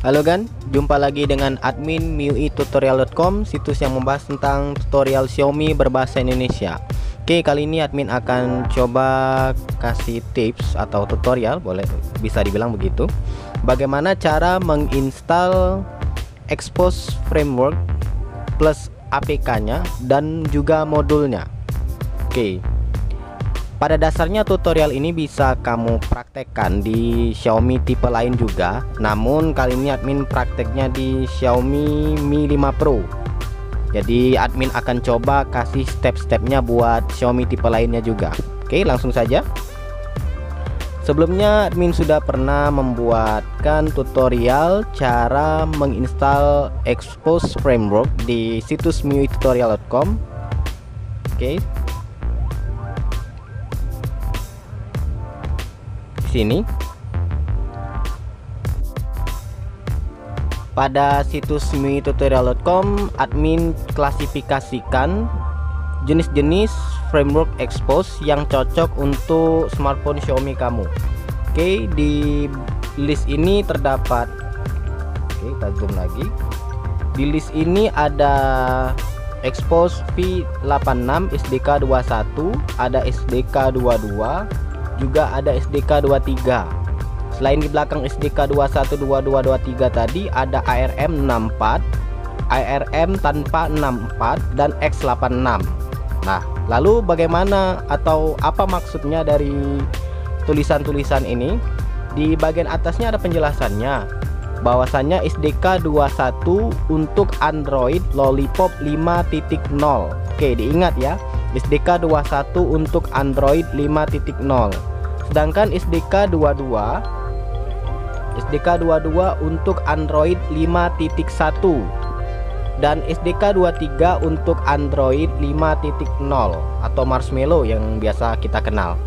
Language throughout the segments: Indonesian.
Halo Gan, jumpa lagi dengan admin miuitutorial.com, situs yang membahas tentang tutorial Xiaomi berbahasa Indonesia. Oke, kali ini admin akan coba kasih tips atau tutorial, bisa dibilang begitu, bagaimana cara menginstal Xpose Framework plus APK-nya dan juga modulnya. Oke. Pada dasarnya tutorial ini bisa kamu praktekkan di Xiaomi tipe lain juga. Namun kali ini admin prakteknya di Xiaomi Mi 5 Pro. Jadi admin akan coba kasih step-stepnya buat Xiaomi tipe lainnya juga. Oke, langsung saja. Sebelumnya admin sudah pernah membuatkan tutorial cara menginstal Xpose Framework di situs miuitutorial.com. Oke. Sini pada situs miuitutorial.com admin klasifikasikan jenis-jenis framework Xpose yang cocok untuk smartphone Xiaomi kamu. Oke, di list ini terdapat, oke, kita zoom lagi. Di list ini ada Xpose V86 SDK 21, ada SDK 22, juga ada SDK 23. Selain di belakang SDK 21, 22, 23 tadi ada ARM 64, ARM tanpa 64 dan X86. Nah, lalu bagaimana atau apa maksudnya dari tulisan-tulisan ini? Di bagian atasnya ada penjelasannya bahwasannya SDK 21 untuk Android Lollipop 5.0. Oke, diingat ya, SDK 21 untuk Android 5.0. Sedangkan SDK 22 untuk Android 5.1 dan SDK 23 untuk Android 5.0 atau Marshmallow yang biasa kita kenal.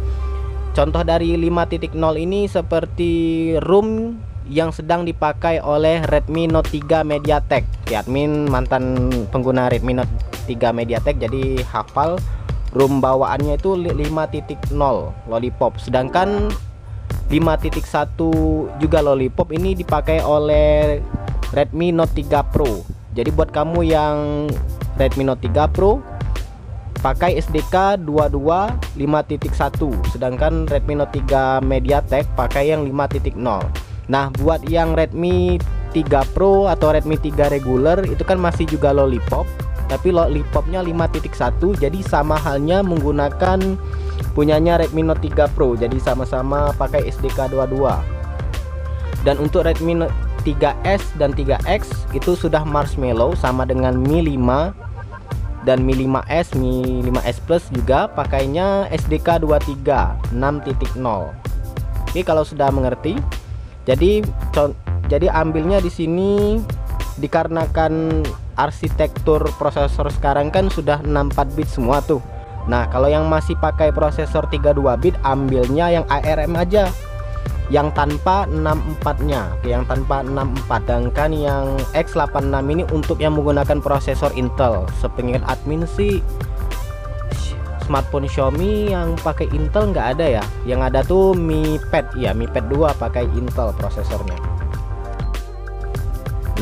Contoh dari 5.0 ini seperti ROM yang sedang dipakai oleh Redmi Note 3 MediaTek. Admin mantan pengguna Redmi Note 3 MediaTek, jadi hafal ROM bawaannya itu 5.0 Lollipop. Sedangkan 5.1 juga Lollipop ini dipakai oleh Redmi Note 3 Pro. Jadi buat kamu yang Redmi Note 3 Pro pakai SDK 22 5.1, sedangkan Redmi Note 3 MediaTek pakai yang 5.0. Nah, buat yang Redmi 3 Pro atau Redmi 3 regular itu kan masih juga Lollipop, tapi Lollipopnya 5.1, jadi sama halnya menggunakan punyanya Redmi Note 3 Pro, jadi sama-sama pakai SDK 22. Dan untuk Redmi Note 3S dan 3X itu sudah Marshmallow sama dengan Mi 5 dan Mi 5S, Mi 5S Plus juga pakainya SDK 23 6.0. Oke, kalau sudah mengerti, jadi ambilnya di sini dikarenakan arsitektur prosesor sekarang kan sudah 64 bit semua tuh. Nah, kalau yang masih pakai prosesor 32 bit ambilnya yang ARM aja, yang tanpa 64-nya. Oke, yang tanpa 64. Sedangkan yang X86 ini untuk yang menggunakan prosesor Intel. Sepengetahuan admin sih smartphone Xiaomi yang pakai Intel nggak ada ya. Yang ada tuh Mi Pad, ya Mi Pad 2 pakai Intel prosesornya.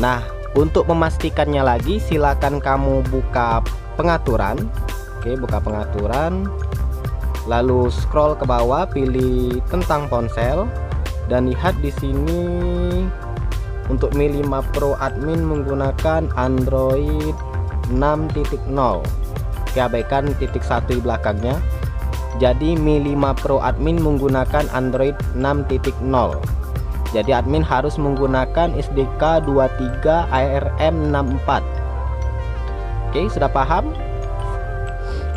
Nah, untuk memastikannya lagi silakan kamu buka pengaturan. Oke, buka pengaturan, lalu scroll ke bawah, pilih tentang ponsel dan lihat di sini untuk Mi 5 Pro admin menggunakan Android 6.0. Oke, abaikan titik 1 di belakangnya. Jadi Mi 5 Pro admin menggunakan Android 6.0. Jadi admin harus menggunakan SDK 23 ARM 64. Oke, sudah paham?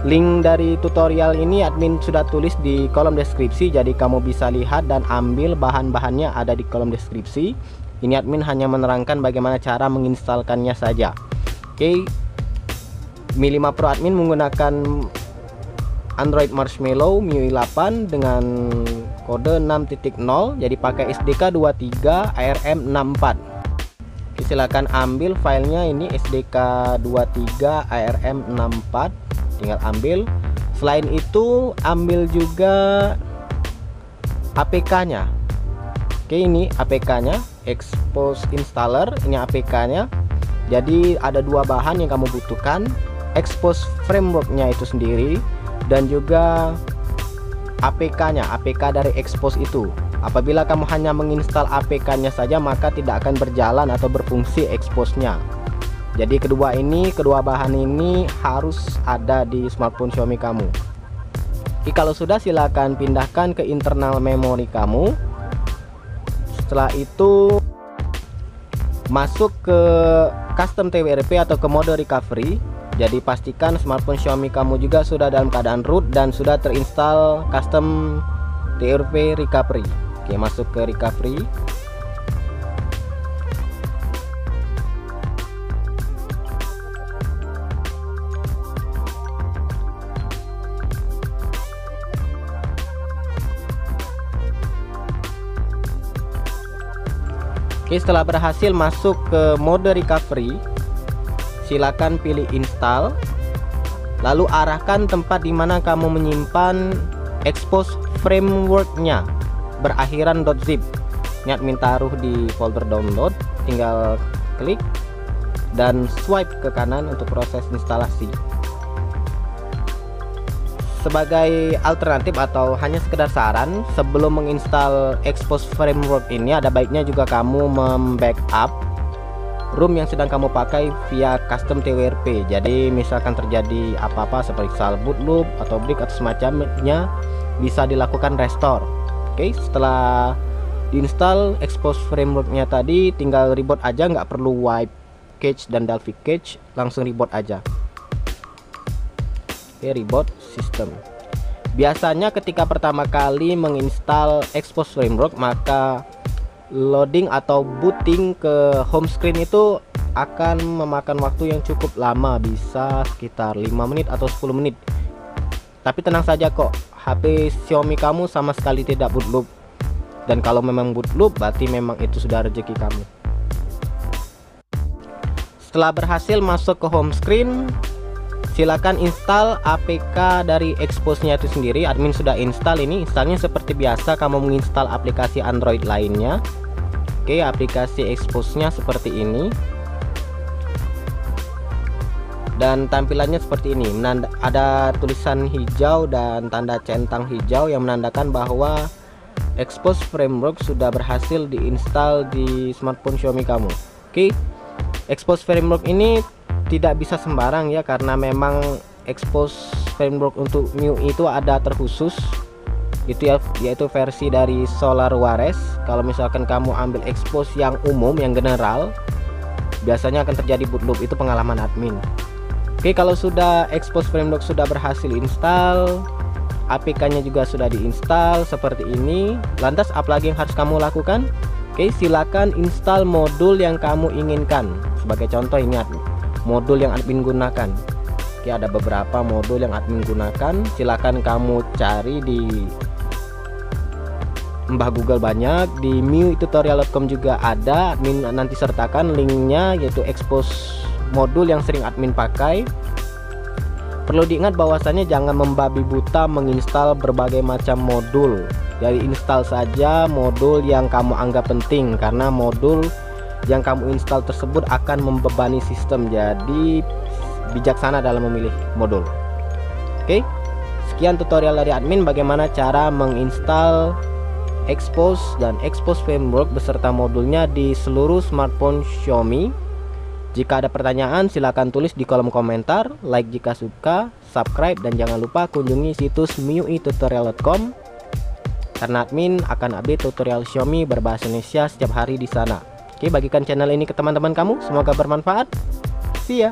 Link dari tutorial ini admin sudah tulis di kolom deskripsi, jadi kamu bisa lihat dan ambil bahan-bahannya ada di kolom deskripsi. Ini admin hanya menerangkan bagaimana cara menginstalkannya saja. Oke, Mi 5 Pro admin menggunakan Android Marshmallow MIUI 8 dengan kode 6.0, jadi pakai SDK 23 ARM 64. Oke, silakan ambil filenya, ini SDK 23 ARM 64, tinggal ambil. Selain itu ambil juga APK-nya. Oke, ini APK-nya, Expose Installer, ini APK-nya. Jadi ada dua bahan yang kamu butuhkan, Expose framework-nya itu sendiri dan juga APK-nya, APK dari Expose itu. Apabila kamu hanya menginstal APK-nya saja, maka tidak akan berjalan atau berfungsi Expose-nya. Jadi kedua bahan ini harus ada di smartphone Xiaomi kamu. Oke, kalau sudah, silakan pindahkan ke internal memori kamu. Setelah itu masuk ke custom TWRP atau ke mode recovery. Jadi pastikan smartphone Xiaomi kamu juga sudah dalam keadaan root dan sudah terinstall custom TWRP recovery. Oke, masuk ke recovery. Oke, setelah berhasil masuk ke mode recovery, silakan pilih install, lalu arahkan tempat di mana kamu menyimpan Expose framework-nya berakhiran .zip. Ini admin taruh di folder download, tinggal klik dan swipe ke kanan untuk proses instalasi. Sebagai alternatif atau hanya sekedar saran, sebelum menginstal Expose framework ini ada baiknya juga kamu membackup ROM yang sedang kamu pakai via custom TWRP. Jadi misalkan terjadi apa-apa seperti salah boot loop atau break atau semacamnya, bisa dilakukan restore. Oke, setelah diinstal Expose frameworknya tadi, tinggal reboot aja, nggak perlu wipe cache dan delete cache, langsung reboot aja. Oke, reboot sistem. Biasanya ketika pertama kali menginstal Expose framework, maka loading atau booting ke home screen itu akan memakan waktu yang cukup lama, bisa sekitar 5 menit atau 10 menit. Tapi tenang saja kok, HP Xiaomi kamu sama sekali tidak boot loop. Dan kalau memang boot loop, berarti memang itu sudah rezeki kamu. Setelah berhasil masuk ke home screen, silakan install APK dari Expose-nya itu sendiri. Admin sudah install ini. Installnya seperti biasa kamu menginstal aplikasi Android lainnya. Oke, aplikasi Expose-nya seperti ini. Dan tampilannya seperti ini. Ada tulisan hijau dan tanda centang hijau yang menandakan bahwa Expose framework sudah berhasil diinstal di smartphone Xiaomi kamu. Oke, Expose framework ini tidak bisa sembarang ya, karena memang Expose framework untuk MIUI itu ada terkhusus itu ya, yaitu versi dari SolarWares. Kalau misalkan kamu ambil Expose yang umum, yang general, biasanya akan terjadi boot loop. Itu pengalaman admin. Oke, kalau sudah Expose framework sudah berhasil install, APK-nya juga sudah diinstal seperti ini. Lantas apa lagi yang harus kamu lakukan? Oke, silakan install modul yang kamu inginkan. Sebagai contoh ini modul yang admin gunakan. Oke, ada beberapa modul yang admin gunakan. Silakan kamu cari di Mbah Google, banyak di miuitutorial.com juga ada. Admin nanti sertakan linknya, yaitu Expose modul yang sering admin pakai. Perlu diingat bahwasannya jangan membabi buta menginstal berbagai macam modul. Jadi install saja modul yang kamu anggap penting, karena modul yang kamu install tersebut akan membebani sistem. Jadi bijaksana dalam memilih modul. Oke, sekian tutorial dari admin bagaimana cara menginstal Expose dan Expose framework beserta modulnya di seluruh smartphone Xiaomi. Jika ada pertanyaan silahkan tulis di kolom komentar, like jika suka, subscribe, dan jangan lupa kunjungi situs miuitutorial.com karena admin akan update tutorial Xiaomi berbahasa Indonesia setiap hari di sana. Oke, bagikan channel ini ke teman-teman kamu, semoga bermanfaat. See ya.